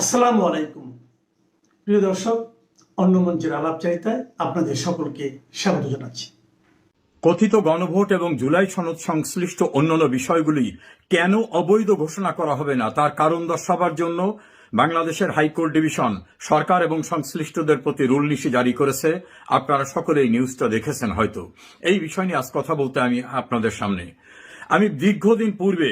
আসসালামু আলাইকুম প্রিয় দর্শক, অন্য মঞ্চের আলাপচারিতায় আপনাদের সকলকে স্বাগত জানাচ্ছি। কথিত গণভোট এবং জুলাই সনদ সংশ্লিষ্ট অন্যান্য বিষয়গুলি কেন অবৈধ ঘোষণা করা হবে না তার কারণ দর্শাবার জন্য বাংলাদেশের হাইকোর্ট ডিভিশন সরকার এবং সংশ্লিষ্টদের প্রতি রুলনীতি জারি করেছে। আপনারা সকলে এই নিউজটা দেখেছেন হয়তো। এই বিষয় নিয়ে আজ কথা বলতে আমি আপনাদের সামনে। আমি দীর্ঘদিন পূর্বে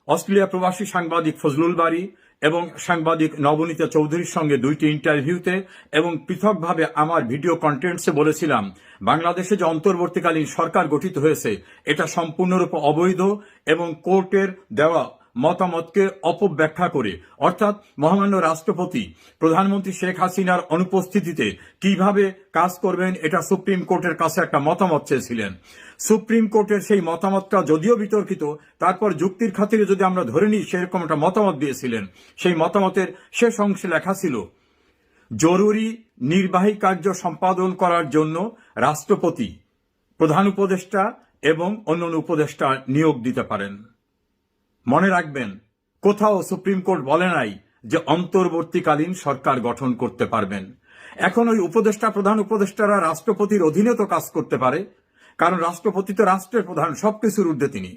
অস্ট্রেলিয়া প্রবাসী সাংবাদিক ফজলুল বারী এবং সাংবাদিক নবনীতা চৌধুরীর সঙ্গে দুইটি ইন্টারভিউতে এবং পৃথকভাবে আমার ভিডিও কন্টেন্টসে বলেছিলাম, বাংলাদেশে যে অন্তর্বর্তীকালীন সরকার গঠিত হয়েছে এটা সম্পূর্ণরূপে অবৈধ এবং কোর্টের দেওয়া মতামতকে অপব্যাখ্যা করে, অর্থাৎ মহামান্য রাষ্ট্রপতি প্রধানমন্ত্রী শেখ হাসিনার অনুপস্থিতিতে কিভাবে কাজ করবেন এটা সুপ্রিম কোর্টের কাছে একটা মতামত চেয়েছিলেন। সুপ্রিম কোর্টের সেই মতামতটা যদিও বিতর্কিত, তারপর যুক্তির খাতিরে যদি আমরা ধরে নিই সেরকম একটা মতামত দিয়েছিলেন। সেই মতামতের শেষ অংশে লেখা ছিল, জরুরি নির্বাহী কার্য সম্পাদন করার জন্য রাষ্ট্রপতি প্রধান উপদেষ্টা এবং অন্যান্য উপদেষ্টা নিয়োগ দিতে পারেন। মনে রাখবেন, কোথাও সুপ্রিম কোর্ট বলে নাই যে অন্তর্বর্তীকালীন সরকার গঠন করতে পারবেন। এখন ওই উপদেষ্টা প্রধান উপদেষ্টারা রাষ্ট্রপতির অধীনে তো কাজ করতে পারে, কারণ রাষ্ট্রপতি তো রাষ্ট্রের প্রধান, সবকিছুর ঊর্ধ্বে তিনি।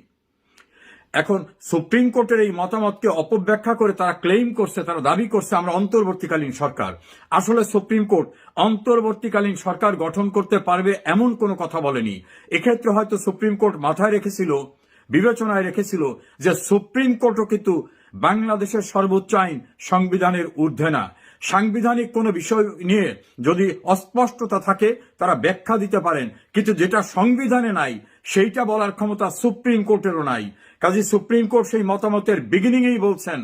এখন সুপ্রিম কোর্টের এই মতামতকে অপব্যাখ্যা করে তারা ক্লেইম করছে, তারা দাবি করছে আমরা অন্তর্বর্তীকালীন সরকার। আসলে সুপ্রিম কোর্ট অন্তর্বর্তীকালীন সরকার গঠন করতে পারবে এমন কোনো কথা বলেনি। এক্ষেত্রে হয়তো সুপ্রিম কোর্ট মাথায় রেখেছিল, বিবেচনায় রেখেছিল যে সুপ্রিম কোর্টও কিন্তু বাংলাদেশের সর্বোচ্চ আইন সংবিধানের ঊর্ধ্বে না। সাংবিধানিক কোনো বিষয় নিয়ে যদি অস্পষ্টতা থাকে তারা ব্যাখ্যা দিতে পারেন, কিন্তু যেটা সংবিধানে নাই সেইটা বলার ক্ষমতা সুপ্রিম কোর্টেরও নাই। কাজে সুপ্রিম কোর্ট সেই মতামতের বিগিনিংয়েই বলছেন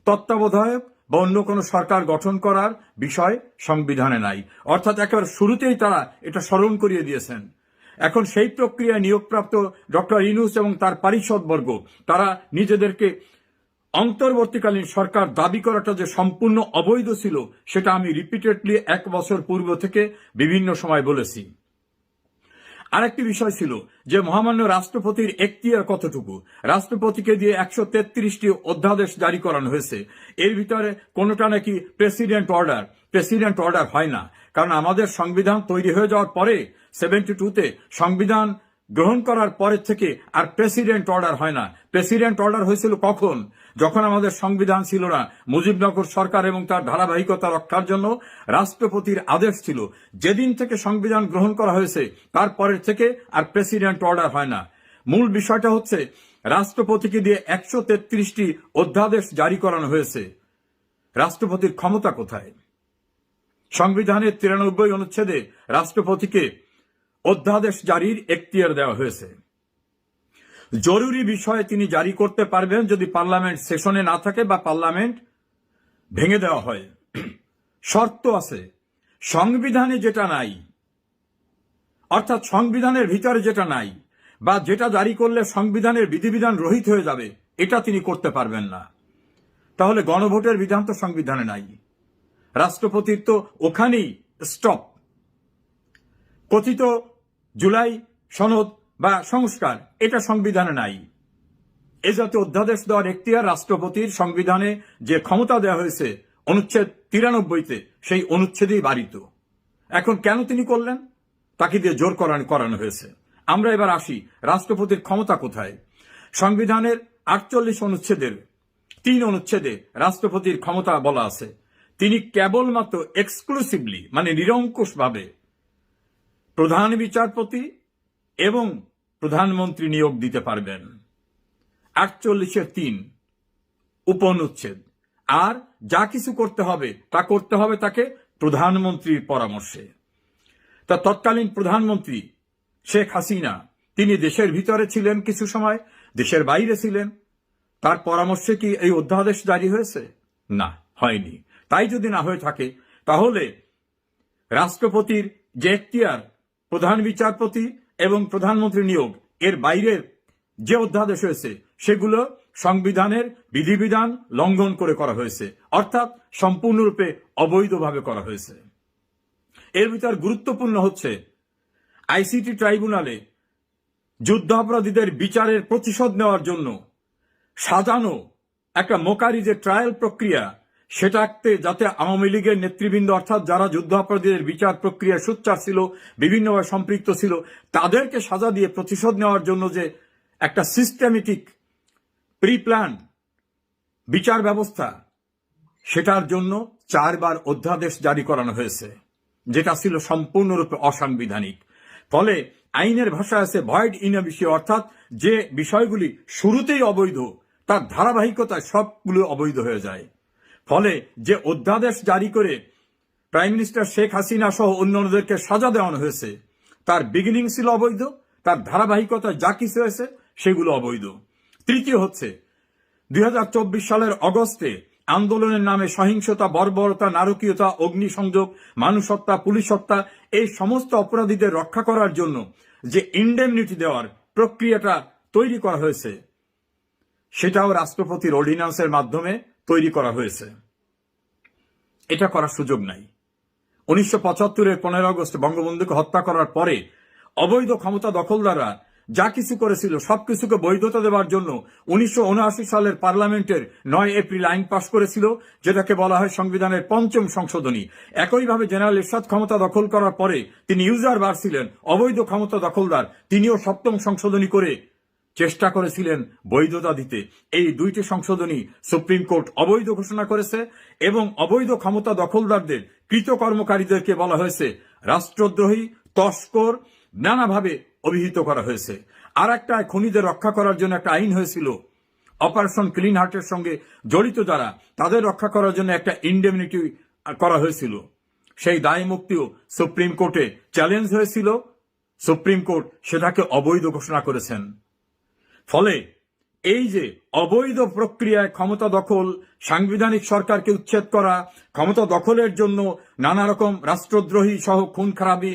তত্ত্বাবধায়ক বা অন্য কোনো সরকার গঠন করার বিষয় সংবিধানে নাই, অর্থাৎ একেবারে শুরুতেই তারা এটা স্মরণ করিয়ে দিয়েছেন। এখন সেই প্রক্রিয়ায় নিয়োগপ্রাপ্ত ডক্টর ইউনূস এবং তার পারিষদবর্গ তারা নিজেদেরকে অন্তর্বর্তীকালীন সরকার দাবি করাটা যে সম্পূর্ণ অবৈধ ছিল সেটা আমি রিপিটেডলি 1 বছর পূর্ব থেকে বিভিন্ন সময় বলেছি। আরেকটি বিষয় ছিল যে মহামান্য রাষ্ট্রপতির এখতিয়ার কতটুকু। রাষ্ট্রপতিকে দিয়ে 133টি অধ্যাদেশ জারি করানো হয়েছে, এর ভিতরে কোনোটা নাকি প্রেসিডেন্ট অর্ডার হয় না, কারণ আমাদের সংবিধান তৈরি হয়ে যাওয়ার পরে 72তে সংবিধান গ্রহণ করার পরের থেকে আর প্রেসিডেন্ট অর্ডার হয় না। প্রেসিডেন্ট অর্ডার হয়েছিল কখন? যখন আমাদের সংবিধান ছিল না, মুজিবনগর সরকার এবং তার ধারাবাহিকতা রক্ষার জন্য রাষ্ট্রপতির আদেশ ছিল। যেদিন থেকে সংবিধান গ্রহণ করা হয়েছে তারপরের থেকে আর প্রেসিডেন্ট অর্ডার হয় না। মূল বিষয়টা হচ্ছে রাষ্ট্রপতিকে দিয়ে 133টি অধ্যাদেশ জারি করানো হয়েছে। রাষ্ট্রপতির ক্ষমতা কোথায়? সংবিধানের 93 অনুচ্ছেদে রাষ্ট্রপতিকে অধ্যাদেশ জারির এখতিয়ার দেওয়া হয়েছে। জরুরি বিষয়ে তিনি জারি করতে পারবেন যদি পার্লামেন্ট সেশনে না থাকে বা পার্লামেন্ট ভেঙে দেওয়া হয়। শর্ত আছে, সংবিধানে যেটা নাই, অর্থাৎ সংবিধানের ভিতরে যেটা নাই বা যেটা জারি করলে সংবিধানের বিধিবিধান রহিত হয়ে যাবে এটা তিনি করতে পারবেন না। তাহলে গণভোটের বিধান তো সংবিধানে নাই, রাষ্ট্রপতির তো ওখানেই স্টপ। কথিত জুলাই সনদ বা সংস্কার এটা সংবিধানে নাই। এ জাতীয় অধ্যাদেশ দেওয়ার এখতিয়ার রাষ্ট্রপতির সংবিধানে যে ক্ষমতা দেওয়া হয়েছে অনুচ্ছেদ 93তে সেই অনুচ্ছেদেই বারিত। এখন কেন তিনি করলেন? তাকে দিয়ে জোর করানো হয়েছে। আমরা এবার আসি রাষ্ট্রপতির ক্ষমতা কোথায়। সংবিধানের 48 অনুচ্ছেদের 3 অনুচ্ছেদে রাষ্ট্রপতির ক্ষমতা বলা আছে, তিনি কেবলমাত্র এক্সক্লুসিভলি মানে নিরঙ্কুশভাবে প্রধান বিচারপতি এবং প্রধানমন্ত্রী নিয়োগ দিতে পারবেন। 48-এর 3 উপনুচ্ছেদ। আর যা কিছু করতে হবে তা করতে হবে তাকে প্রধানমন্ত্রীর পরামর্শে। তা তৎকালীন প্রধানমন্ত্রী শেখ হাসিনা তিনি দেশের ভিতরে ছিলেন, কিছু সময় দেশের বাইরে ছিলেন, তার পরামর্শে কি এই অধ্যাদেশ জারি হয়েছে? না, হয়নি। তাই যদি না হয়ে থাকে তাহলে রাষ্ট্রপতির যে এখতিয়ার প্রধান বিচারপতি এবং প্রধানমন্ত্রী নিয়োগ এর বাইরের যে অধ্যাদেশ হয়েছে সেগুলো সংবিধানের বিধিবিধান লঙ্ঘন করে করা হয়েছে, অর্থাৎ সম্পূর্ণরূপে অবৈধভাবে করা হয়েছে। এর ভিতর গুরুত্বপূর্ণ হচ্ছে আইসিটি ট্রাইব্যুনালে যুদ্ধাপরাধীদের বিচারের প্রতিশোধ নেওয়ার জন্য সাজানো একটা মোকারি যে ট্রায়াল প্রক্রিয়া, সেটাতে যাতে আওয়ামী লীগের নেতৃবৃন্দ অর্থাৎ যারা যুদ্ধাপরাধীদের বিচার প্রক্রিয়ায় সোচ্চার ছিল, বিভিন্নভাবে সম্পৃক্ত ছিল, তাদেরকে সাজা দিয়ে প্রতিশোধ নেওয়ার জন্য যে একটা সিস্টেমেটিক প্রি প্ল্যান বিচার ব্যবস্থা, সেটার জন্য 4 বার অধ্যাদেশ জারি করানো হয়েছে, যেটা ছিল সম্পূর্ণরূপে অসাংবিধানিক। ফলে আইনের ভাষায় আছে ভয়েড ইন এবিসিও, অর্থাৎ যে বিষয়গুলি শুরুতেই অবৈধ তার ধারাবাহিকতায় সবগুলো অবৈধ হয়ে যায়। ফলে যে অধ্যাদেশ জারি করে প্রাইম মিনিস্টার শেখ হাসিনা সহ অন্যান্যদেরকে সাজা দেওয়ানো হয়েছে, তার বিগিনিং ছিল অবৈধ, তার ধারাবাহিকতা যা কিছু হয়েছে সেগুলো অবৈধ। তৃতীয় হচ্ছে 2024 সালের অগস্টে আন্দোলনের নামে সহিংসতা, বর্বরতা, নারকীয়তা, অগ্নিসংযোগ, মানুষ হত্যা, পুলিশ হত্যা, এই সমস্ত অপরাধীদের রক্ষা করার জন্য যে ইন্ডেমনিটি দেওয়ার প্রক্রিয়াটা তৈরি করা হয়েছে, সেটাও রাষ্ট্রপতির অর্ডিন্যান্সের মাধ্যমে তৈরি করা হয়েছে। এটা করার সুযোগ নাই। 1975-এর 15 আগস্ট বঙ্গবন্ধুকে হত্যা করার পরে অবৈধ ক্ষমতা দখলদাররা যা কিছু করেছিল সবকিছুকে বৈধতা দেওয়ার জন্য 1979 সালের পার্লামেন্টের 9 এপ্রিল আইন পাশ করেছিল, যেটাকে বলা হয় সংবিধানের 5ম সংশোধনী। একইভাবে জেনারেল এরশাদ ক্ষমতা দখল করার পরে তিনি ইউজার বার ছিলেন, অবৈধ ক্ষমতা দখলদার, তিনিও 7ম সংশোধনী করে চেষ্টা করেছিলেন বৈধতা দিতে। এই 2টি সংশোধনী সুপ্রিম কোর্ট অবৈধ ঘোষণা করেছে এবং অবৈধ ক্ষমতা দখলদারদের কৃতকর্মকারীদেরকে বলা হয়েছে রাষ্ট্রদ্রোহী, তস্কর, নানাভাবে অভিহিত করা হয়েছে। আর একটা খুনিদের রক্ষা করার জন্য একটা আইন হয়েছিল, অপারেশন ক্লিন হার্টের সঙ্গে জড়িত যারা, তাদের রক্ষা করার জন্য একটা ইন্ডেমনিটি করা হয়েছিল। সেই দায় মুক্তিও সুপ্রিম কোর্টে চ্যালেঞ্জ হয়েছিল, সুপ্রিম কোর্ট সেটাকে অবৈধ ঘোষণা করেছেন। ফলে এই যে অবৈধ প্রক্রিয়ায় ক্ষমতা দখল, সাংবিধানিক সরকারকে উচ্ছেদ করা, ক্ষমতা দখলের জন্য নানা রকম রাষ্ট্রদ্রোহী সহ খুন খারাপি,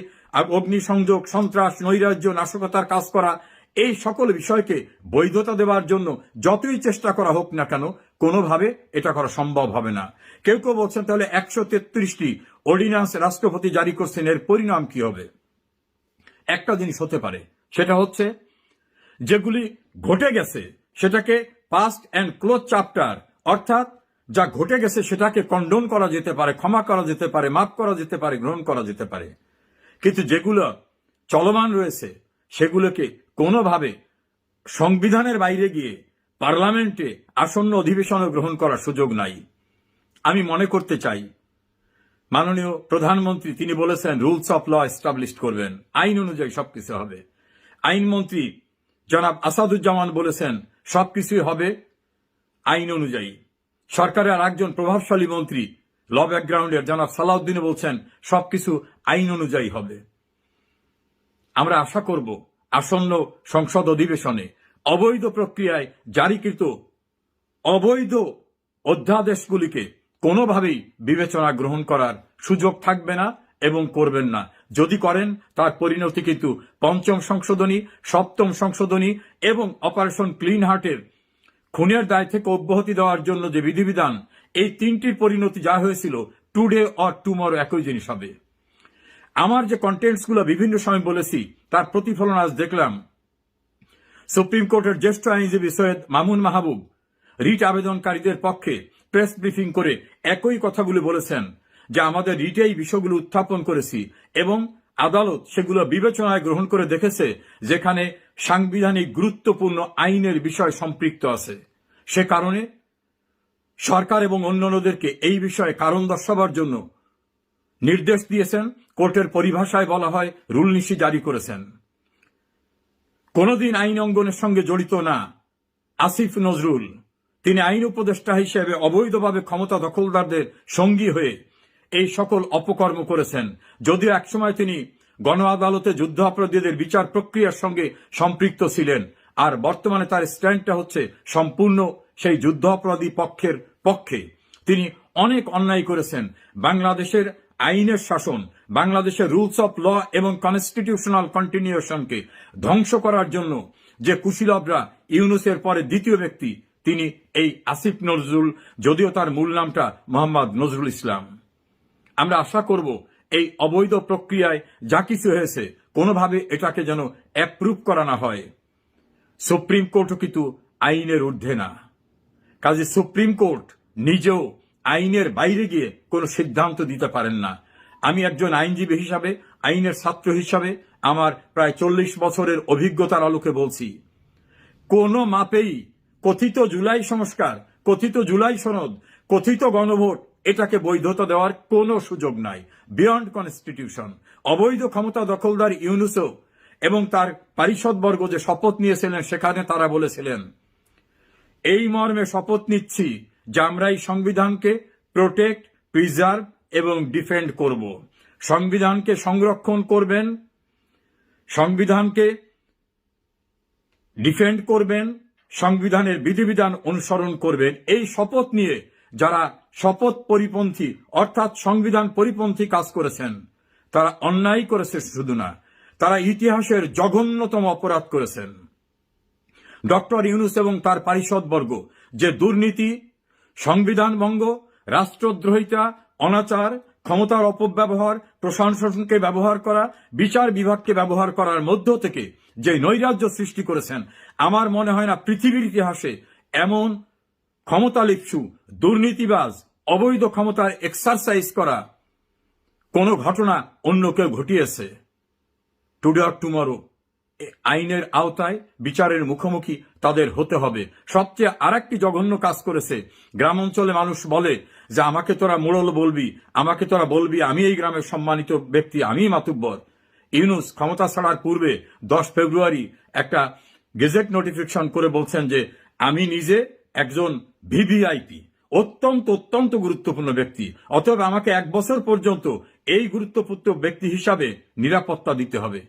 অগ্নিসংযোগ, সন্ত্রাস, নৈরাজ্য, নাশকতার কাজ করা, এই সকল বিষয়কে বৈধতা দেওয়ার জন্য যতই চেষ্টা করা হোক না কেন, কোনোভাবে এটা করা সম্ভব হবে না। কেউ কেউ বলছেন তাহলে 133টি অর্ডিন্যান্স রাষ্ট্রপতি জারি করছেন, এর পরিণাম কি হবে? একটা জিনিস হতে পারে, সেটা হচ্ছে যেগুলি ঘটে গেছে সেটাকে পাস্ট অ্যান্ড ক্লোজ চ্যাপ্টার, অর্থাৎ যা ঘটে গেছে সেটাকে কন্ডোন করা যেতে পারে, ক্ষমা করা যেতে পারে, মাফ করা যেতে পারে, গ্রহণ করা যেতে পারে। কিন্তু যেগুলো চলমান রয়েছে সেগুলোকে কোনোভাবে সংবিধানের বাইরে গিয়ে পার্লামেন্টে আসন্ন অধিবেশনে গ্রহণ করার সুযোগ নাই। আমি মনে করতে চাই মাননীয় প্রধানমন্ত্রী তিনি বলেছেন রুলস অফ ল এস্টাবলিশ করবেন, আইন অনুযায়ী সবকিছু হবে। আইনমন্ত্রী জনাব আসাদুজ্জামান বলেছেন সবকিছুই হবে আইন অনুযায়ী। সরকারের আর একজন প্রভাবশালী মন্ত্রী ল ব্যাকগ্রাউন্ডের জনাব সালাউদ্দিন বলছেন সবকিছু আইন অনুযায়ী হবে। আমরা আশা করব আসন্ন সংসদ অধিবেশনে অবৈধ প্রক্রিয়ায় জারিকৃত অবৈধ অধ্যাদেশগুলিকে কোনোভাবেই বিবেচনা গ্রহণ করার সুযোগ থাকবে না এবং করবেন না। যদি করেন তার পরিণতি কিন্তু 5ম সংশোধনী, 7ম সংশোধনী এবং অপারেশন ক্লিন হার্টের খুনের দায় থেকে অব্যাহতি দেওয়ার জন্য যে বিধিবিধান, এই 3টির পরিণতি যা হয়েছিল টুডে অর টুমরো একই জিনিস হবে। আমার যে কন্টেন্টসগুলো বিভিন্ন সময় বলেছি তার প্রতিফলন আজ দেখলাম। সুপ্রিম কোর্টের জ্যেষ্ঠ আইনজীবী সৈয়দ মামুন মাহবুব রিট আবেদনকারীদের পক্ষে প্রেস ব্রিফিং করে একই কথাগুলো বলেছেন যে আমাদের রিটে এই বিষয়গুলো উত্থাপন করেছি এবং আদালত সেগুলো বিবেচনায় গ্রহণ করে দেখেছে যেখানে সাংবিধানিক গুরুত্বপূর্ণ আইনের বিষয় সম্পৃক্ত আছে। সে কারণে সরকার এবং অন্যান্যদেরকে এই বিষয়ে কারণ দর্শাবার জন্য নির্দেশ দিয়েছেন। কোর্টের পরিভাষায় বলা হয় রুলনীতি জারি করেছেন। কোনদিন আইন অঙ্গনের সঙ্গে জড়িত না আসিফ নজরুল, তিনি আইন উপদেষ্টা হিসেবে অবৈধভাবে ক্ষমতা দখলদারদের সঙ্গী হয়ে এই সকল অপকর্ম করেছেন। যদিও একসময় তিনি গণ আদালতে যুদ্ধ অপরাধীদের বিচার প্রক্রিয়ার সঙ্গে সম্পৃক্ত ছিলেন, আর বর্তমানে তার স্ট্যান্ডটা হচ্ছে সম্পূর্ণ সেই যুদ্ধ অপরাধী পক্ষের পক্ষে। তিনি অনেক অন্যায় করেছেন। বাংলাদেশের আইনের শাসন, বাংলাদেশের রুলস অফ ল এবং কনস্টিটিউশনাল কন্টিনিউশনকে ধ্বংস করার জন্য যে কুশীলবরা, ইউনূসের পরে দ্বিতীয় ব্যক্তি তিনি এই আসিফ নজরুল, যদিও তার মূল নামটা মোহাম্মদ নজরুল ইসলাম। আমরা আশা করব এই অবৈধ প্রক্রিয়ায় যা কিছু হয়েছে কোনোভাবে এটাকে যেন অ্যাপ্রুভ করা না হয়। সুপ্রিম কোর্টও কিন্তু আইনের ঊর্ধ্বে না, কাজে সুপ্রিম কোর্ট নিজেও আইনের বাইরে গিয়ে কোনো সিদ্ধান্ত দিতে পারেন না। আমি একজন আইনজীবী হিসাবে, আইনের ছাত্র হিসাবে আমার প্রায় 40 বছরের অভিজ্ঞতার আলোকে বলছি, কোনো মাপেই কথিত জুলাই সংস্কার, কথিত জুলাই সনদ, কথিত গণভোট এটাকে বৈধতা দেওয়ার কোনো সুযোগ নাই। Beyond constitution. অবৈধ ক্ষমতা দখলদার ইউনূসও এবং তার পারিষদবর্গ যে শপথ নিয়েছিলেন সেখানে তারা বলেছিলেন, এই মর্মে শপথ নিচ্ছি যে আমরা এই সংবিধানকে প্রোটেক্ট, প্রিজার্ভ এবং ডিফেন্ড করব। সংবিধানকে সংরক্ষণ করবেন, সংবিধানকে ডিফেন্ড করবেন, সংবিধানের বিধিবিধান অনুসরণ করবেন। এই শপথ নিয়ে যারা শপথ পরিপন্থী অর্থাৎ সংবিধান পরিপন্থী কাজ করেছেন তারা অন্যায় করেছে শুধু না, তারা ইতিহাসের জঘন্যতম অপরাধ করেছেন। ডক্টর ইউনূস এবং তার পারিষদবর্গ যে দুর্নীতি, সংবিধান ভঙ্গ, রাষ্ট্রদ্রোহিতা, অনাচার, ক্ষমতার অপব্যবহার, প্রশাসনকে ব্যবহার করা, বিচার বিভাগকে ব্যবহার করার মধ্য থেকে যে নৈরাজ্য সৃষ্টি করেছেন, আমার মনে হয় না পৃথিবীর ইতিহাসে এমন ক্ষমতালিপ্সু, দুর্নীতিবাজ, অবৈধ ক্ষমতার এক্সারসাইজ করা কোনো ঘটনা অন্য কেউ ঘটিয়েছে। টুডে অর টুমরো আইনের আওতায় বিচারের মুখোমুখি তাদের হতে হবে। সবচেয়ে আরেকটি জঘন্য কাজ করেছে। গ্রাম অঞ্চলে মানুষ বলে যে আমাকে তোরা মোড়ল বলবি, আমাকে তোরা বলবি আমি এই গ্রামের সম্মানিত ব্যক্তি, আমি মাতুব্বর। ইউনূস ক্ষমতা ছাড়ার পূর্বে 10 ফেব্রুয়ারি একটা গেজেট নোটিফিকেশন করে বলছেন যে আমি নিজে একজন ভিভিআইপি, অত্যন্ত গুরুত্বপূর্ণ ব্যক্তি, অতএব আমাকে 1 বছর পর্যন্ত এই গুরুত্বপূর্ণ ব্যক্তি হিসাবে নিরাপত্তা দিতে হবে।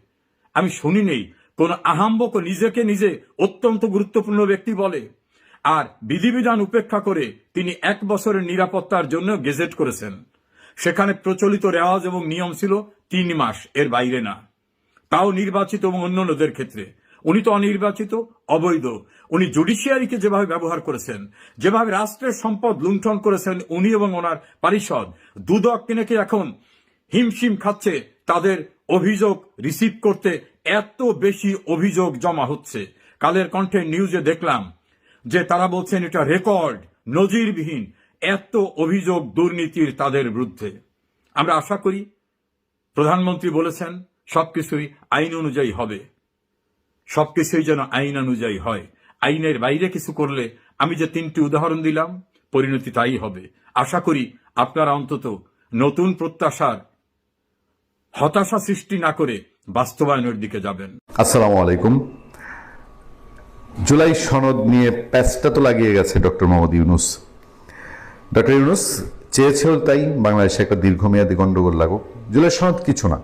আমি শুনি নেই কোন আহাম্বক নিজেকে নিজে অত্যন্ত গুরুত্বপূর্ণ ব্যক্তি বলে, আর বিধিবিধান উপেক্ষা করে তিনি 1 বছরের নিরাপত্তার জন্য গেজেট করেছেন। সেখানে প্রচলিত রেওয়াজ এবং নিয়ম ছিল 3 মাস, এর বাইরে না, তাও নির্বাচিত এবং অন্যান্যদের ক্ষেত্রে। উনি তো অনির্বাচিত, অবৈধ। উনি জুডিশিয়ারিকে যেভাবে ব্যবহার করেছেন, যেভাবে রাষ্ট্রের সম্পদ লুণ্ঠন করেছেন উনি এবং ওনার পারিষদ, দুদক কিনেকে এখন হিমশিম খাচ্ছে তাদের অভিযোগ রিসিভ করতে। এত বেশি অভিযোগ জমা হচ্ছে। কালের কণ্ঠে নিউজে দেখলাম যে তারা বলছেন এটা রেকর্ড, নজিরবিহীন এত অভিযোগ দুর্নীতির তাদের বিরুদ্ধে। আমরা আশা করি প্রধানমন্ত্রী বলেছেন সবকিছুই আইন অনুযায়ী হবে, সবকিছুই যেন আইন অনুযায়ী হয়। আইনের বাইরে কিছু করলে আমি যে 3টি উদাহরণ দিলাম পরিণতি তাই হবে। আশা করি আপনারা অন্তত নতুন প্রত্যাশার হতাশা সৃষ্টি না করে বাস্তবায়নের দিকে যাবেন। আসসালামু আলাইকুম। জুলাই সনদ নিয়ে প্যাচটা তো লাগিয়ে গেছে ডক্টর মোহাম্মদ ইউনূস। ডক্টর ইউনূস চেয়েছিল তাই বাংলাদেশে একটা দীর্ঘমেয়াদী গন্ডগোল লাগুক। জুলাই সনদ কিছু না।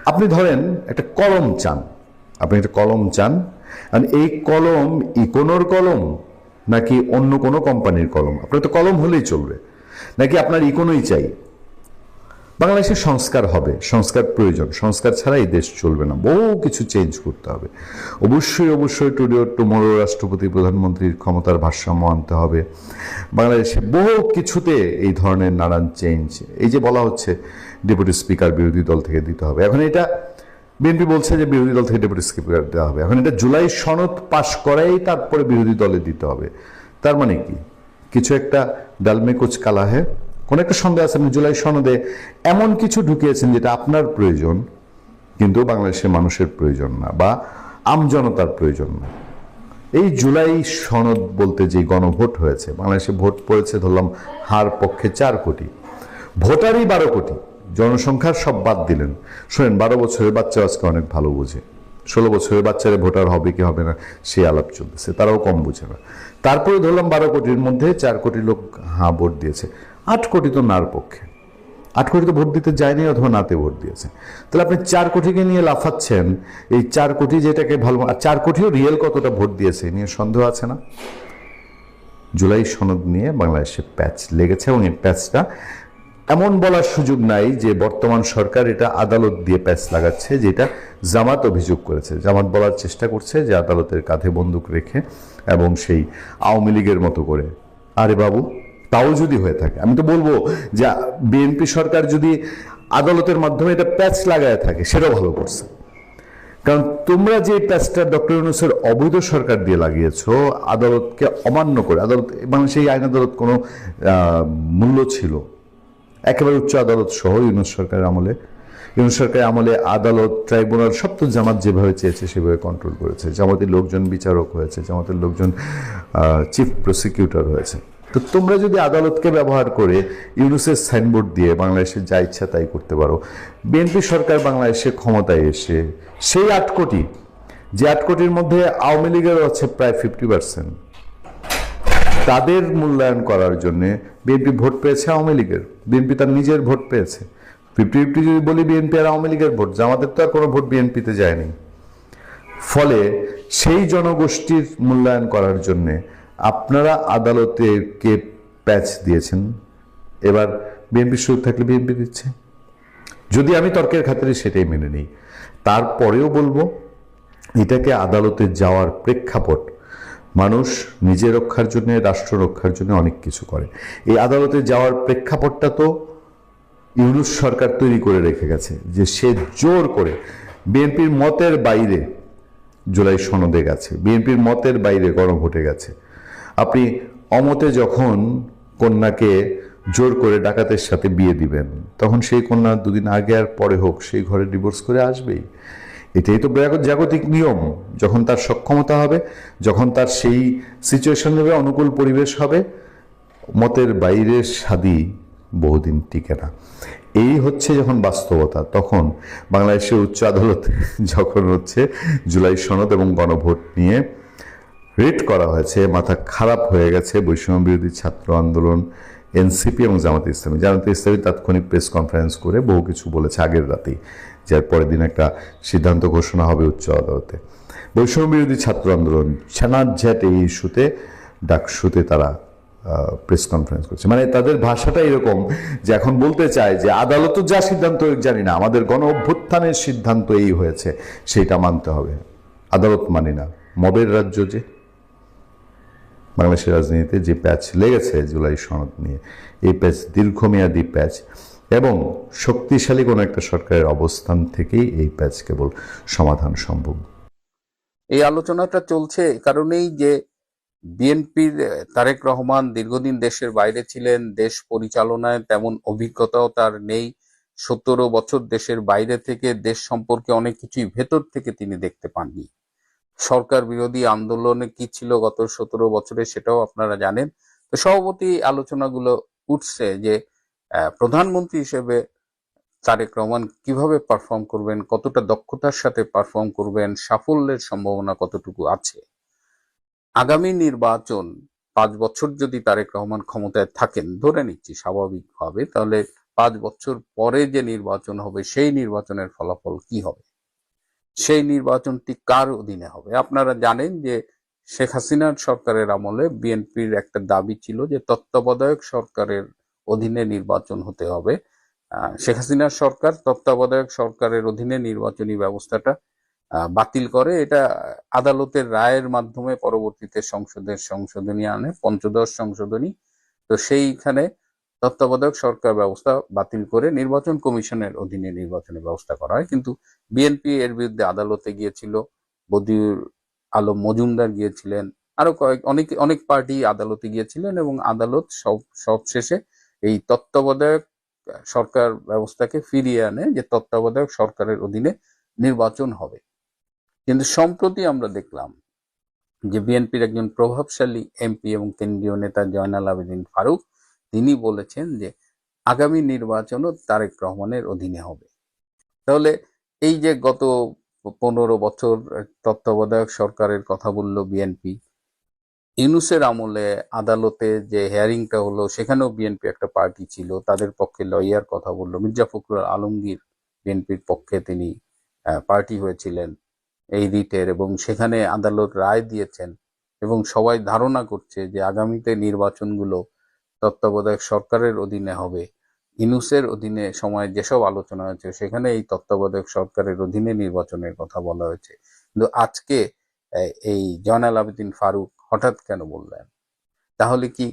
আপনি ধরেন একটা কলম চান, আপনি একটা কলম চান, আর এই কলম ইকোনোর কলম নাকি অন্য কোনো কোম্পানির কলম? আপনার তো কলম হলেই চলবে, নাকি আপনার ইকোনোই চাই? বাংলাদেশের সংস্কার হবে, সংস্কার প্রয়োজন, সংস্কার ছাড়া এই দেশ চলবে না, বহু কিছু চেঞ্জ করতে হবে। অবশ্যই টুডে অর টুমরো রাষ্ট্রপতি প্রধানমন্ত্রীর ক্ষমতার ভারসাম্য আনতে হবে। বাংলাদেশে বহু কিছুতে এই ধরনের নানান চেঞ্জ, এই যে বলা হচ্ছে ডেপুটি স্পিকার বিরোধী দল থেকে দিতে হবে, এখন এটা বিএনপি বলছে যে বিরোধী দল থেকে ডেপুটি স্পিকার দেওয়া হবে, এখন এটা জুলাই সনদ পাশ করাই তারপরে বিরোধী দলে দিতে হবে। তার মানে কি কিছু একটা ডালমে কুচ কালা হে, কোন একটা সন্দেহ আছে। আপনি জুলাই সনদে এমন কিছু ঢুকিয়েছেন যেটা আপনার প্রয়োজন কিন্তু বাংলাদেশের মানুষের প্রয়োজন না বা আমজনতার প্রয়োজন না। এই জুলাই সনদ বলতে যে গণভোট হয়েছে, বাংলাদেশে ভোট পড়েছে ধরলাম হার পক্ষে 4 কোটি, ভোটারই 12 কোটি, জনসংখ্যার সব বাদ দিলেন। শোনেন, 12 বছরের বাচ্চা আজকে অনেক ভালো বোঝে, 16 বছরের বাচ্চারা ভোটার হবে কি হবে না সেই আলাপ চলতেছে, তারাও কম বুঝে না। তারপরে ধরলাম 12 কোটির মধ্যে 4 কোটি লোক হ্যাঁ ভোট দিয়েছে, 8 কোটি তো নার পক্ষে, 8 কোটি তো ভোট দিতে যায়নি অথবা নাতে ভোট দিয়েছে। তাহলে আপনি 4 কোটিকে নিয়ে লাফাচ্ছেন, এই 4 কোটি যেটাকে ভালো, আর 4 কোটিও রিয়েল কতটা ভোট দিয়েছে নিয়ে সন্দেহ আছে না? জুলাই সনদ নিয়ে বাংলাদেশে প্যাচ লেগেছে এবং এই প্যাচটা এমন বলার সুযোগ নাই যে বর্তমান সরকার এটা আদালত দিয়ে প্যাচ লাগাচ্ছে, যেটা জামাত অভিযোগ করেছে। জামাত বলার চেষ্টা করছে যে আদালতের কাঁধে বন্দুক রেখে এবং সেই আওয়ামী লীগের মতো করে। আরে বাবু, তাও যদি হয়ে থাকে, আমি তো বলবো যে বিএনপি সরকার যদি আদালতের মাধ্যমে এটা প্যাচ লাগায় থাকে সেটাও ভালো করছে, কারণ তোমরা যে প্যাচটা ডক্টর ইউনূসের অবৈধ সরকার দিয়ে লাগিয়েছো, আদালতকে অমান্য করে, আদালত মানে সেই আইন আদালত কোনো মূল্য ছিল, একেবারে উচ্চ আদালত সহ ইউনূস সরকারের আমলে, ইউনূস সরকারের আমলে আদালত, ট্রাইব্যুনাল সব তো জামাত যেভাবে চেয়েছে সেভাবে কন্ট্রোল করেছে। জামাতের লোকজন বিচারক হয়েছে, জামাতের লোকজন চিফ প্রসিকিউটর হয়েছে। তো তোমরা যদি আদালতকে ব্যবহার করে ইউনূসের সাইনবোর্ড দিয়ে বাংলাদেশে যা ইচ্ছা তাই করতে পারো, বিএনপি সরকার বাংলাদেশে ক্ষমতায় এসে সেই 8 কোটি, যে 8 কোটির মধ্যে আওয়ামী লীগেরও আছে প্রায় 50%, তাদের মূল্যায়ন করার জন্য বিএনপি ভোট পেয়েছে আওয়ামী লীগের, বিএনপি তার নিজের ভোট পেয়েছে। 50-50 যদি বলি বিএনপি আর আওয়ামী লীগের ভোট, জামাতের তো আর কোনো ভোট বিএনপিতে যায়নি। ফলে সেই জনগোষ্ঠীর মূল্যায়ন করার জন্য আপনারা আদালতে কে প্যাচ দিয়েছেন, এবার বিএনপি সুযোগ থাকলে বিএনপি দিচ্ছে। যদি আমি তর্কের খাতিরে সেটাই মেনে নিই, তারপরেও বলবো এটাকে আদালতে যাওয়ার প্রেক্ষাপট, মানুষ নিজের রক্ষার জন্য, রাষ্ট্র রক্ষার জন্য অনেক কিছু করে। এই আদালতে যাওয়ার প্রেক্ষাপটটা তো ইউনূস সরকার তৈরি করে রেখে গেছে, যে সে জোর করে বিএনপির মতের বাইরে জুলাই সনদে গেছে, বিএনপির মতের বাইরে গণভোটে গেছে। আপনি অমতে যখন কন্যাকে জোর করে ডাকাতের সাথে বিয়ে দিবেন, তখন সেই কন্যা 2 দিন আগে আর পরে হোক সেই ঘরে ডিভোর্স করে আসবেই। এটাই তো জাগতিক নিয়ম। যখন তার সক্ষমতা হবে, যখন তার সেই সিচুয়েশন হবে, অনুকূল পরিবেশ হবে, মতের বাইরের শাদী বহুদিন টিকে না। এই হচ্ছে যখন বাস্তবতা, তখন বাংলাদেশের উচ্চ আদালত যখন হচ্ছে জুলাই সনদ এবং গণভোট নিয়ে রিট করা হয়েছে, মাথা খারাপ হয়ে গেছে বৈষম্য বিরোধী ছাত্র আন্দোলন, এনসিপি এবং জামাতে ইসলামী। জামাতে ইসলামী তাৎক্ষণিক প্রেস কনফারেন্স করে বহু কিছু বলেছে আগের রাতেই, যার পরের দিন একটা সিদ্ধান্ত ঘোষণা হবে উচ্চ আদালতে। বৈষম্য বিরোধী ছাত্র আন্দোলন ছানাঝ্যাট এই ইস্যুতে ডাকসুতে তারা প্রেস কনফারেন্স করছে। মানে তাদের ভাষাটা এরকম যে এখন বলতে চায় যে আদালত যা সিদ্ধান্ত জানি না, আমাদের গণ অভ্যুত্থানের সিদ্ধান্ত এই হয়েছে, সেইটা মানতে হবে। আদালত মানি না, মবের রাজ্য যে বাংলাদেশের রাজনীতিতে যে প্যাচ লেগেছে জুলাই সনদ নিয়ে, এই প্যাচ দীর্ঘমেয়াদী প্যাচ, এবং শক্তিশালী কোনো একটা সরকারের অবস্থান থেকেই এই প্যাচ কেবল সমাধান সম্ভব। এই আলোচনাটা চলছে কারণেই যে বিএনপির তারেক রহমান দীর্ঘদিন দেশের বাইরে ছিলেন, দেশ পরিচালনায় তেমন অভিজ্ঞতাও তার নেই। 17 বছর দেশের বাইরে থেকে দেশ সম্পর্কে অনেক কিছুই ভেতর থেকে তিনি দেখতে পাননি। সরকার বিরোধী আন্দোলনে কি ছিল গত 17 বছরে সেটাও আপনারা জানেন। তো সভাপতি আলোচনাগুলো উঠছে যে প্রধানমন্ত্রী হিসেবে তারেক রহমান কিভাবে পারফর্ম করবেন, কতটা দক্ষতার সাথে পারফর্ম করবেন, সাফল্যের সম্ভাবনা কতটুকু আছে। আগামী নির্বাচন 5 বছর যদি তারেক রহমান ক্ষমতায় থাকেন, ধরে নিচ্ছি স্বাভাবিকভাবে, তাহলে 5 বছর পরে যে নির্বাচন হবে সেই নির্বাচনের ফলাফল কি হবে, সেই নির্বাচনটি কার অধীনে হবে। আপনারা জানেন যে শেখ হাসিনার সরকারের আমলে বিএনপির একটা দাবি ছিল যে তত্ত্বাবধায়ক সরকারের অধীনে নির্বাচন হতে হবে। শেখ হাসিনার সরকার তত্ত্বাবধায়ক সরকারের অধীনে নির্বাচনী ব্যবস্থাটা বাতিল করে। এটা আদালতের রায়ের মাধ্যমে পরবর্তীতে সংসদের সংশোধনী আনে, পঞ্চদশ সংশোধনী। তো সেইখানে তত্ত্বাবধায়ক সরকার ব্যবস্থা বাতিল করে নির্বাচন কমিশনের অধীনে নির্বাচনের ব্যবস্থা করা হয়। কিন্তু বিএনপি এর বিরুদ্ধে আদালতে গিয়েছিল, বদিউল আলম মজুমদার গিয়েছিলেন, আরো অনেক পার্টি আদালতে গিয়েছিলেন, এবং আদালত সব শেষে এই তত্ত্বাবধায়ক সরকার ব্যবস্থাকে ফিরিয়ে আনে, যে তত্ত্বাবধায়ক সরকারের অধীনে নির্বাচন হবে। কিন্তু সম্প্রতি আমরা দেখলাম যে বিএনপির একজন প্রভাবশালী এমপি এবং কেন্দ্রীয় নেতা জয়নাল আবেদিন ফারুক, তিনি বলেছেন যে আগামী নির্বাচনও তারেক রহমানের অধীনে হবে। তাহলে এই যে গত 15 বছর তত্ত্বাবধায়ক সরকারের কথা বলল বিএনপি, ইউনূসের আমলে আদালতে যে হিয়ারিংটা হলো সেখানেও বিএনপি একটা পার্টি ছিল, তাদের পক্ষে লয়ার কথা বললো, মির্জা ফখরুল আলমগীর বিএনপির পক্ষে তিনি পার্টি হয়েছিলেন এই রিটের, এবং সেখানে আদালত রায় দিয়েছেন, এবং সবাই ধারণা করছে যে আগামীতে নির্বাচনগুলো তত্ত্বাবধায়ক সরকারের অধীনে হবে। ইউনূসের অধীনে সময় যেসব আলোচনা হয়েছে সেখানে এই তত্ত্বাবধায়ক সরকারের অধীনে নির্বাচনের কথা বলা হয়েছে। কিন্তু আজকে এই জয়নাল আবেদিন ফারুক হঠাৎ কেন বললেন? তাহলে কি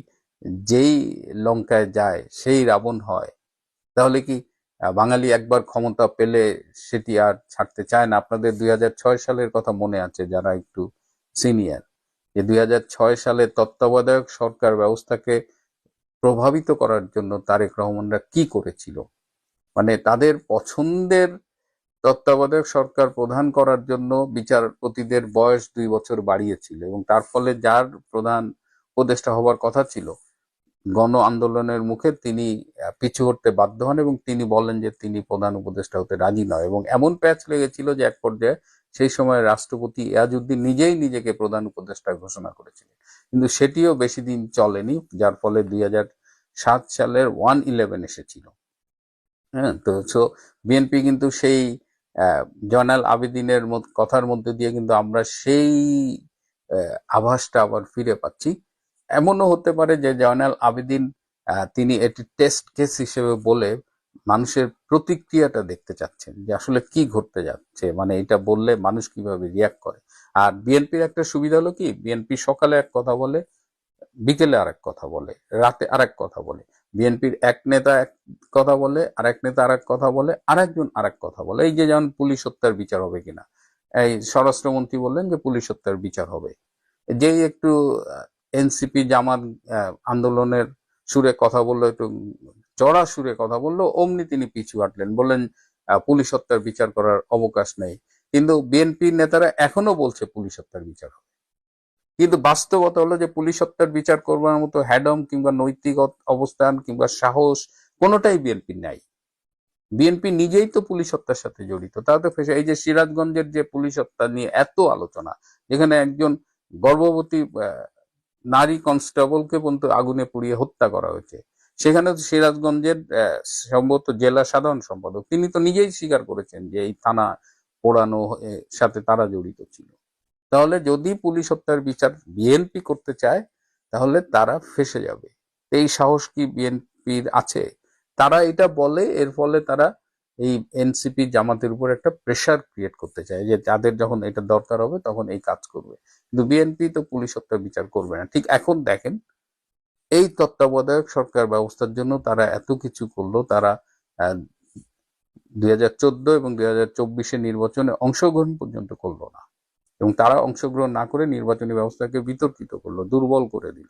যেই লঙ্কায় যায় সেই রাবণ হয়? তাহলে কি বাঙালি একবার ক্ষমতা পেলে সেটি আর ছাড়তে চায় না। আপনাদের 2006 সালের কথা মনে আছে যারা একটু সিনিয়র, যে 2006 সালে তত্ত্বাবধায়ক সরকার ব্যবস্থাকে প্রভাবিত করার জন্য তারেক রহমানরা কি করেছিল। মানে তাদের পছন্দের তত্ত্বাবধায়ক সরকার প্রধান করার জন্য বিচারপতিদের বয়স 2 বছর বাড়িয়েছিল, এবং তার ফলে যার প্রধান উপদেষ্টা হবার কথা ছিল, গণ আন্দোলনের মুখে তিনি পিছু হটতে বাধ্য হন এবং তিনি বলেন যে তিনি প্রধান উপদেষ্টা হতে রাজি নয়, এবং এমন প্যাচ লেগেছিল যে এক পর্যায়ে সেই সময় রাষ্ট্রপতি এয়াজউদ্দিন নিজেই নিজেকে প্রধান উপদেষ্টা ঘোষণা করেছিলেন। কিন্তু সেটিও বেশি দিন চলেনি, যার ফলে 2007 সালের 1/11 এসেছিল। হ্যাঁ, তো বিএনপি কিন্তু সেই জয়নাল আবেদিনের কথার মধ্যে দিয়ে কিন্তু আমরা সেই আভাসটা আবার ফিরে পাচ্ছি। এমনও হতে পারে যে জয়নাল আবেদিন তিনি এটি টেস্ট কেস হিসেবে বলে মানুষের প্রতিক্রিয়াটা দেখতে চাচ্ছেন যে আসলে কি ঘটতে যাচ্ছে, মানে এটা বললে মানুষ কিভাবে রিয়াক্ট করে। আর বিএনপির একটা সুবিধা হলো কি, বিএনপি সকালে এক কথা বলে, বিকেলে আরেক কথা বলে, রাতে আরেক কথা বলে। বিএনপির এক নেতা এক কথা বলে, আরেক নেতা আরেক কথা বলে, আরেকজন আরেক কথা বলে। এই যে যেমন পুলিশ হত্যার বিচার হবে কিনা, এই স্বরাষ্ট্রমন্ত্রী বললেন যে পুলিশ হত্যার বিচার হবে। যেই একটু এনসিপি জামাত আন্দোলনের সুরে কথা বললো, একটু চড়া সুরে কথা বললো, অমনি তিনি পিছু হাঁটলেন, বললেন পুলিশ হত্যার বিচার করার অবকাশ নেই। কিন্তু বিএনপির নেতারা এখনো বলছে পুলিশ হত্যার বিচার হবে। কিন্তু বাস্তবতা হলো যে পুলিশ হত্যার বিচার করবার মতো হ্যাডম কিংবা নৈতিক অবস্থান কিংবা সাহস কোনোটাই বিএনপির নাই। বিএনপি নিজেই তো পুলিশ হত্যার সাথে জড়িত। তাও তো এই যে সিরাজগঞ্জের যে পুলিশ হত্যা নিয়ে এত আলোচনা, যেখানে একজন গর্ভবতী নারী কনস্টেবলকে পর্যন্ত আগুনে পুড়িয়ে হত্যা করা হয়েছে, সেখানে তো সিরাজগঞ্জের সম্ভবত জেলা সাধারণ সম্পাদক তিনি তো নিজেই স্বীকার করেছেন যে এই থানা পোড়ানো সাথে তারা জড়িত ছিল। তাহলে যদি পুলিশ হত্যার বিচার বিএনপি করতে চায় তাহলে তারা ফেঁসে যাবে। এই সাহস কি বিএনপির আছে? তারা এটা বলে, এর ফলে তারা এই এনসিপি জামাতের উপর একটা প্রেসার ক্রিয়েট করতে চায় যে তাদের যখন এটা দরকার হবে তখন এই কাজ করবে। কিন্তু বিএনপি তো পুলিশ হত্যার বিচার করবে না। ঠিক এখন দেখেন, এই তত্ত্বাবধায়ক সরকার ব্যবস্থার জন্য তারা এত কিছু করলো, তারা 2014 এবং 2024 নির্বাচনে অংশগ্রহণ পর্যন্ত করলো না, এবং তারা অংশগ্রহণ না করে নির্বাচনী ব্যবস্থাকে বিতর্কিত করলো, দুর্বল করে দিল।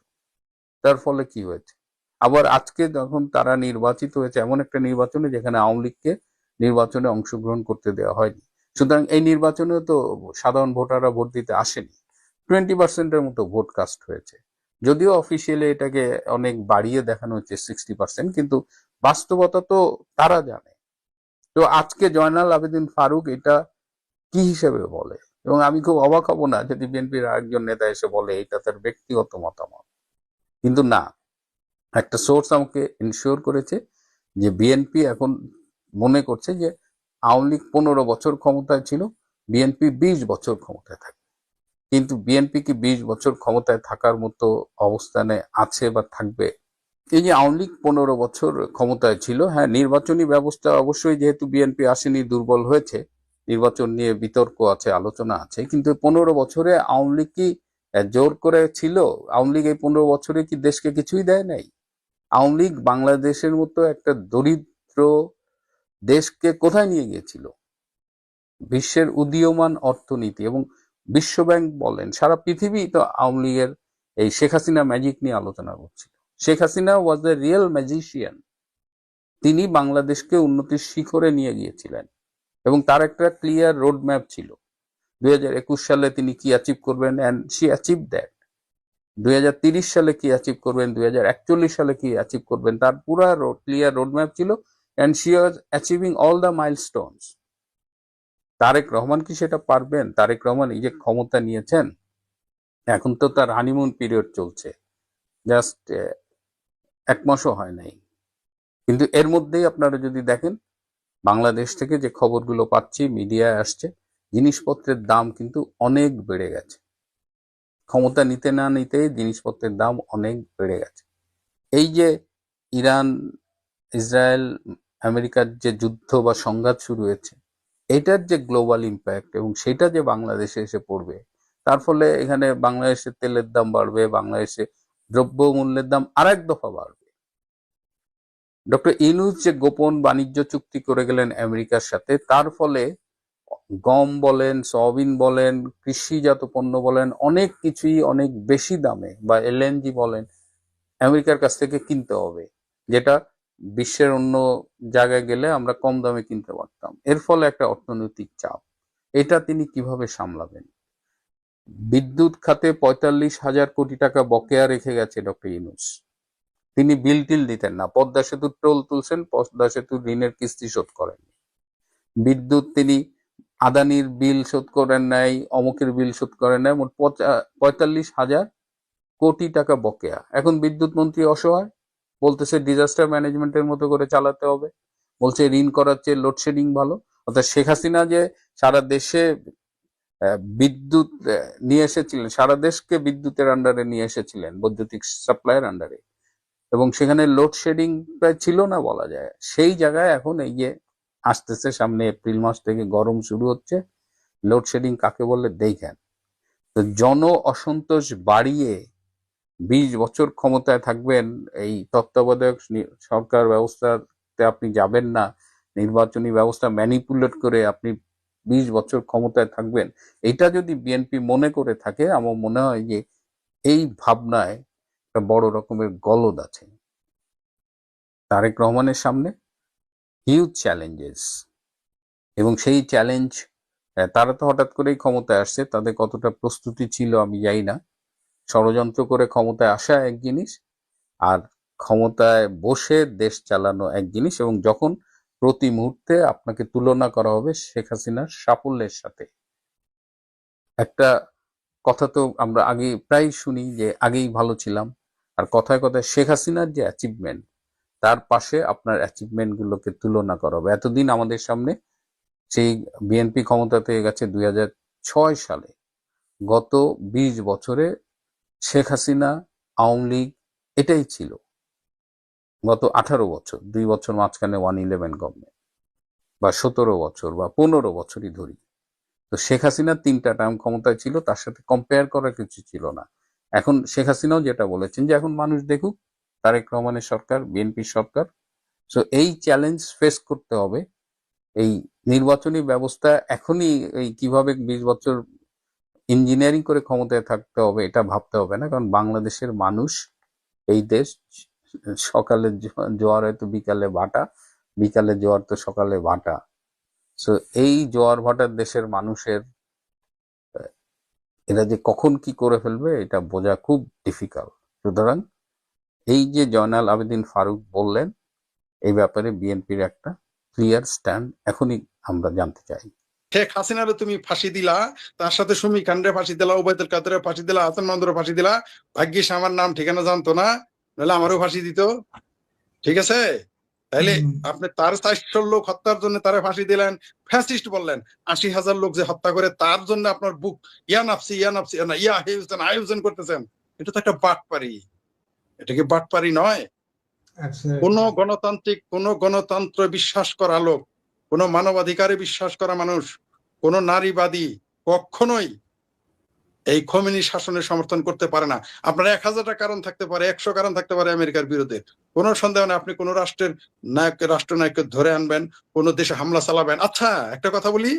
তার ফলে কি হয়েছে, আবার আজকে যখন তারা নির্বাচিত হয়েছে এমন একটা নির্বাচনে যেখানে আওয়ামী লীগকে নির্বাচনে অংশগ্রহণ করতে দেওয়া হয়নি। সুতরাং এই নির্বাচনে তো সাধারণ ভোটাররা ভোট দিতে আসেনি, 20%-এর মতো ভোট কাস্ট হয়েছে। যদিও অফিসিয়ালি এটাকে অনেক বাড়িয়ে দেখানো হচ্ছে 60%, কিন্তু বাস্তবতা তো তারা জানে। তো আজকে জয়নাল আবেদিন ফারুক এটা কি হিসেবে বলে, এবং আমি খুব অবাক হব না যদি বিএনপির আরেকজন নেতা এসে বলে এটা তার ব্যক্তিগত মতামত। কিন্তু না, একটা সোর্স আমাকে ইনশিওর করেছে যে বিএনপি এখন মনে করছে যে আওয়ামী লীগ 15 বছর ক্ষমতায় ছিল, বিএনপি 20 বছর ক্ষমতায় থাকে। কিন্তু বিএনপি কি 20 বছর ক্ষমতায় থাকার মতো অবস্থানে আছে বা থাকবে? এই যে আওয়ামী লীগ 15 বছর ক্ষমতায় ছিল, হ্যাঁ নির্বাচনী ব্যবস্থা অবশ্যই যেহেতু বিএনপি আসেনি দুর্বল হয়েছে, নির্বাচন নিয়ে বিতর্ক আছে, আলোচনা আছে, কিন্তু 15 বছরে আওয়ামী লীগ কি জোর করে ছিল? আওয়ামী লীগ এই 15 বছরে কি দেশকে কিছুই দেয় নাই? আওয়ামী লীগ বাংলাদেশের মতো একটা দরিদ্র দেশকে কোথায় নিয়ে গিয়েছিল? বিশ্বের উদীয়মান অর্থনীতি, এবং বিশ্বব্যাংক বলেন সারা পৃথিবী তো আওয়ামী লীগের এই শেখ হাসিনা ম্যাজিক নিয়ে আলোচনা করছিল। শেখ হাসিনা ওয়াজ এ রিয়েল ম্যাজিশিয়ান। তিনি বাংলাদেশকে উন্নতির শিখরে নিয়ে গিয়েছিলেন এবং তার একটা ক্লিয়ার রোড ম্যাপ ছিল। 2021 সালে তিনি কি অ্যাচিভ করবেন, অ্যান্ড শি অ্যাচিভ দ্যাট। 2030 সালে কি অ্যাচিভ করবেন, 2041 সালে কি অ্যাচিভ করবেন, তার পুরা ক্লিয়ার রোড ম্যাপ ছিল, and she was achieving all the milestones. Tarique Rahman কি সেটা পারবেন? তারেক রহমান এই যে ক্ষমতা নিয়েছেন, এখন তো তার হানিমুন পিরিয়ড চলছে, জাস্ট 1 মাসও হয় নাই। কিন্তু এর মধ্যেই আপনারা যদি দেখেন, বাংলাদেশ থেকে যে খবরগুলো পাচ্ছি, মিডিয়ায় আসছে, জিনিসপত্রের দাম কিন্তু অনেক বেড়ে গেছে। ক্ষমতা নিতে না নিতে জিনিসপত্রের দাম অনেক বেড়ে গেছে। এই যে ইরান, ইসরায়েল, আমেরিকার যে যুদ্ধ বা সংঘাত শুরু হয়েছে, এটার যে গ্লোবাল ইম্প্যাক্ট এবং সেটা যে বাংলাদেশে এসে পড়বে, তার ফলে এখানে বাংলাদেশে তেলের দাম বাড়বে, বাংলাদেশে দ্রব্য মূল্যের দাম আরেক দফা বাড়বে। ডক্টর ইউনূস যে গোপন বাণিজ্য চুক্তি করে গেলেন আমেরিকার সাথে, তার ফলে গম বলেন, সয়াবিন বলেন, কৃষিজাত পণ্য বলেন, অনেক কিছুই অনেক বেশি দামে, বা এলএনজি বলেন, আমেরিকার কাছ থেকে কিনতে হবে, যেটা বিশ্বের অন্য জায়গায় গেলে আমরা কম দামে কিনতে পারতাম। এর ফলে একটা অর্থনৈতিক চাপ, এটা তিনি কিভাবে সামলাবেন? বিদ্যুৎ খাতে ৪৫,০০০ কোটি টাকা বকেয়া রেখে গেছে ডক্টর ইউনূস। তিনি বিল টিল দিতেন না, পদ্মা সেতুর টোল তুলছেন, পদ্মা সেতুর ঋণের কিস্তি শোধ করেন। বিদ্যুৎ তিনি আদানির বিল শোধ করেন নাই, অমুকের বিল শোধ করেন নাই, মোট ৪৫,০০০ কোটি টাকা বকেয়া। এখন বিদ্যুৎ মন্ত্রী অসহায়, বলতেছে ডিজাস্টার ম্যানেজমেন্টের মতো করে চালাতে হবে, বলছে ঋণ করার চেয়ে লোডশেডিং ভালো। অর্থাৎ শেখ হাসিনা যে সারা দেশে বিদ্যুৎ নিয়ে এসেছিলেন, সারা দেশকে বিদ্যুতের আন্ডারে নিয়ে এসেছিলেন, বৈদ্যুতিক সাপ্লাইয়ের আন্ডারে, এবং সেখানে লোডশেডিং প্রায় ছিল না বলা যায়। সেই জায়গায় এখন এই যে আসতেছে সামনে এপ্রিল মাস থেকে গরম শুরু হচ্ছে, লোডশেডিং কাকে বলে দেখেন। তো জন অসন্তোষ বাড়িয়ে ২০ বছর ক্ষমতায় থাকবেন, এই তত্ত্বাবধায়ক সরকার ব্যবস্থাতে আপনি যাবেন না, নির্বাচনী ব্যবস্থা ম্যানিপুলেট করে আপনি ২০ বছর ক্ষমতায় থাকবেন, এটা যদি বিএনপি মনে করে থাকে, আমার মনে হয় যে এই ভাবনায় একটা বড় রকমের গলদ আছে। তারেক রহমানের সামনে হিউজ চ্যালেঞ্জেস, এবং সেই চ্যালেঞ্জ, তারা তো হঠাৎ করেই ক্ষমতায় আসছে, তাদের কতটা প্রস্তুতি ছিল আমি জানি না। ষড়যন্ত্র করে ক্ষমতায় আসা এক জিনিস, আর ক্ষমতায় বসে দেশ চালানো এক জিনিস, এবং যখন প্রতি মুহূর্তে আপনাকে তুলনা করা হবে শেখ হাসিনার সাফল্যের সাথে। একটা কথা তো আমরা আগে প্রায় শুনি যে আগেই ভালো ছিলাম, আর কথায় কথায় শেখ হাসিনার যে অ্যাচিভমেন্ট, তার পাশে আপনার অ্যাচিভমেন্ট গুলোকে তুলনা করা হবে। এতদিন আমাদের সামনে সেই বিএনপি ক্ষমতাতে গেছে ২০০৬ সালে, গত ২০ বছরে শেখ হাসিনা, আওয়ামী লীগ, এটাই ছিল। গত 18 বছর, 2 বছর মাঝখানে 111 গভর্নমেন্ট, বা 17 বছর বা 15 বছরই ধরি, তো শেখ হাসিনা 3টা টার্ম ক্ষমতায় ছিল, তার সাথে কম্পেয়ার করার কিছু ছিল না। এখন শেখ হাসিনাও যেটা বলেছেন যে এখন মানুষ দেখুক তারেক রহমানের সরকার, বিএনপির সরকার। সো এই চ্যালেঞ্জ ফেস করতে হবে। এই নির্বাচনী ব্যবস্থা এখনই এই কিভাবে 20 বছর ইঞ্জিনিয়ারিং করে ক্ষমতায় থাকতে হবে এটা ভাবতে হবে না, কারণ বাংলাদেশের মানুষ, এই দেশ, সকালে জোয়ার হয়তো বিকালে ভাটা, বিকালে জোয়ার তো সকালে ভাটা। সো এই জোয়ার ভাটার দেশের মানুষের এরা যে কখন কি করে ফেলবে এটা বোঝা খুব ডিফিকাল্ট। সুতরাং এই যে জয়নাল আবেদিন ফারুক বললেন, এই ব্যাপারে বিএনপির একটা ক্লিয়ার স্ট্যান্ড এখনই আমরা জানতে চাই। শেখ হাসিনারে তুমি ফাঁসি দিলা, তার সাথে সুমি খানরে ফাঁসি দিলা, ওবায়দুল কাদেরের ফাঁসি দিলা, হাসান মাহমুদের ফাঁসি দিলা। ভাগ্যিস আমার নাম ঠিকানা জানতো না, নাহলে আমারও ফাঁসি দিত। ঠিক আছে, তাইলে আপনি তার 400 লোক হত্যার জন্য তারে ফাঁসি দিলেন, ফ্যাসিস্ট বললেন। 80,000 লোক যে হত্যা করে তার জন্য আপনার বুক ইয়া নাফসি না ইয়া হিউজেন আয়োজন করতেছেন, এটা তো একটা বাটপারি। এটা কি বাটপারি নয়? কোন গণতান্ত্রিক, কোন গণতন্ত্র বিশ্বাস করা লোক, কোন মানবাধিকারে বিশ্বাস করা মানুষ, কোন নারীবাদী কখনোই এই খোমেনি শাসনের সমর্থন করতে পারে না। আপনার 1000টা কারণ থাকতে পারে, 100 কারণ থাকতে পারে আমেরিকার বিরুদ্ধে, কোনো সন্দেহ নেই। আপনি কোন রাষ্ট্রের নায়ক, রাষ্ট্রনায়ককে ধরে আনবেন, কোন দেশে হামলা চালাবেন। আচ্ছা একটা কথা বলি,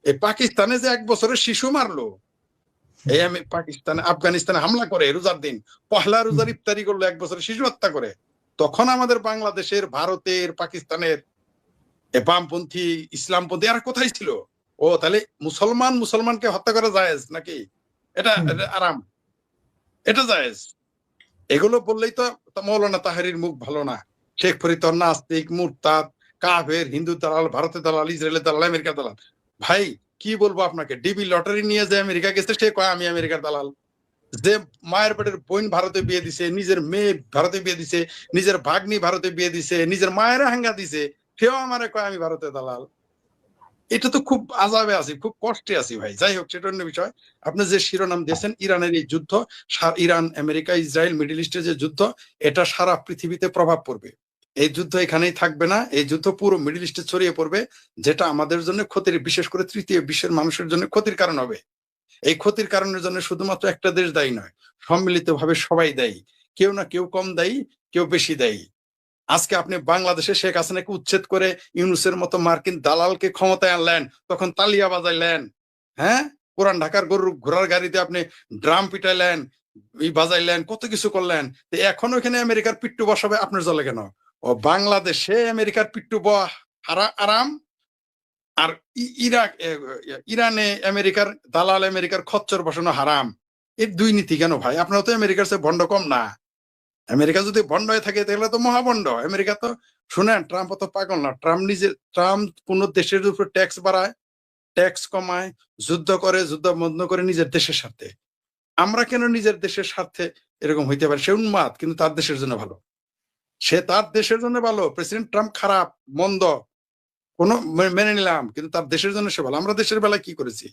এই পাকিস্তানে যে 1 বছরের শিশু মারলো, এই পাকিস্তানে আফগানিস্তানে হামলা করে রোজার দিন, পহেলা রোজার ইফতারি করলো, 1 বছরের শিশু হত্যা করে, তখন আমাদের বাংলাদেশের, ভারতের, পাকিস্তানের বামপন্থী, ইসলামপন্থী এরা কোথায় ছিল? ও তাহলে মুসলমানকে হত্যা করা জায়েজ নাকি? এটা আরাম, এটা জায়েজ। এগুলো বললেই তো মৌলানা তাহেরির মুখ ভালো না। শেখ ফরিদ নাস্তিক, মুরতাদ, কাফের, হিন্দু দালাল, ভারতের দালাল, ইসরায়েলের দালাল, আমেরিকার দালাল। ভাই কি বলবো আপনাকে, ডিবি লটারি নিয়ে যে আমেরিকা গেছে সে কয় আমি আমেরিকার দালাল। যে মায়ের পেটের বোন ভারতে বিয়ে দিছে, নিজের মেয়ে ভারতে বিয়ে দিছে, নিজের ভাগ্নি ভারতে বিয়ে দিছে, নিজের মায়ের হাঙ্গা দিছে, সেও আমারে কয় আমি ভারতের দালাল। এটা তো খুব আজাবে আছি, খুব কষ্টে আছি ভাই। যাই হোক, সেটা অন্য বিষয়। আপনি যে শিরোনাম দিয়েছেন, ইরানের এই যুদ্ধ, ইরান, আমেরিকা, ইসরায়েল, মিডল ইস্টের যে যুদ্ধ, এটা সারা পৃথিবীতে প্রভাব পড়বে। এই যুদ্ধ এখানেই থাকবে না, এই যুদ্ধ পুরো মিডল ইস্টে ছড়িয়ে পড়বে, যেটা আমাদের জন্য ক্ষতির, বিশেষ করে তৃতীয় বিশ্বের মানুষের জন্য ক্ষতির কারণ হবে। এই ক্ষতির কারণের জন্য শুধুমাত্র একটা দেশ দায়ী নয়, সম্মিলিতভাবে সবাই দায়ী। কেউ না কেউ কম দায়ী, কেউ বেশি দায়ী। আজকে আপনি বাংলাদেশে শেখ হাসিনাকে উচ্ছেদ করে ইউনূসের মতো মার্কিন দালালকে ক্ষমতায় আনলেন, তখন তালিয়া বাজাইলেন। হ্যাঁ, পুরান ঢাকার ঘোড়ার গাড়িতে আপনি ড্রাম পিটাইলেন, বাজাইলেন, কত কিছু করলেন। তো এখন ওখানে আমেরিকার পিট্টু বসাবে আপনার জলে কেন? ও বাংলাদেশে আমেরিকার পিট্টু আরাম, আর ইরানে আমেরিকার দালাল, আমেরিকার খচ্চর বসানো হারাম। এর দুই নীতি কেন ভাই? আপনারা তো আমেরিকার চেয়ে ভণ্ড কম না। আমেরিকা যদি ভণ্ড হয়ে থাকে তাহলে তো মহাভণ্ড। আমেরিকা তো, শুনেন, ট্রাম্প অত পাগল না। ট্রাম্প কোন দেশের উপর ট্যাক্স বাড়ায়, ট্যাক্স কমায়, যুদ্ধ করে, যুদ্ধ বন্ধ করে নিজের দেশের স্বার্থে। আমরা কেন নিজের দেশের স্বার্থে এরকম হইতে পারে? সে উন্মাদ, কিন্তু তার দেশের জন্য ভালো। সে তার দেশের জন্য ভালো। প্রেসিডেন্ট ট্রাম্প খারাপ, মন্দ, মেনে নিলাম, কিন্তু তার দেশের জন্য সে ভালো। আমরা দেশের বেলায় কি করেছি?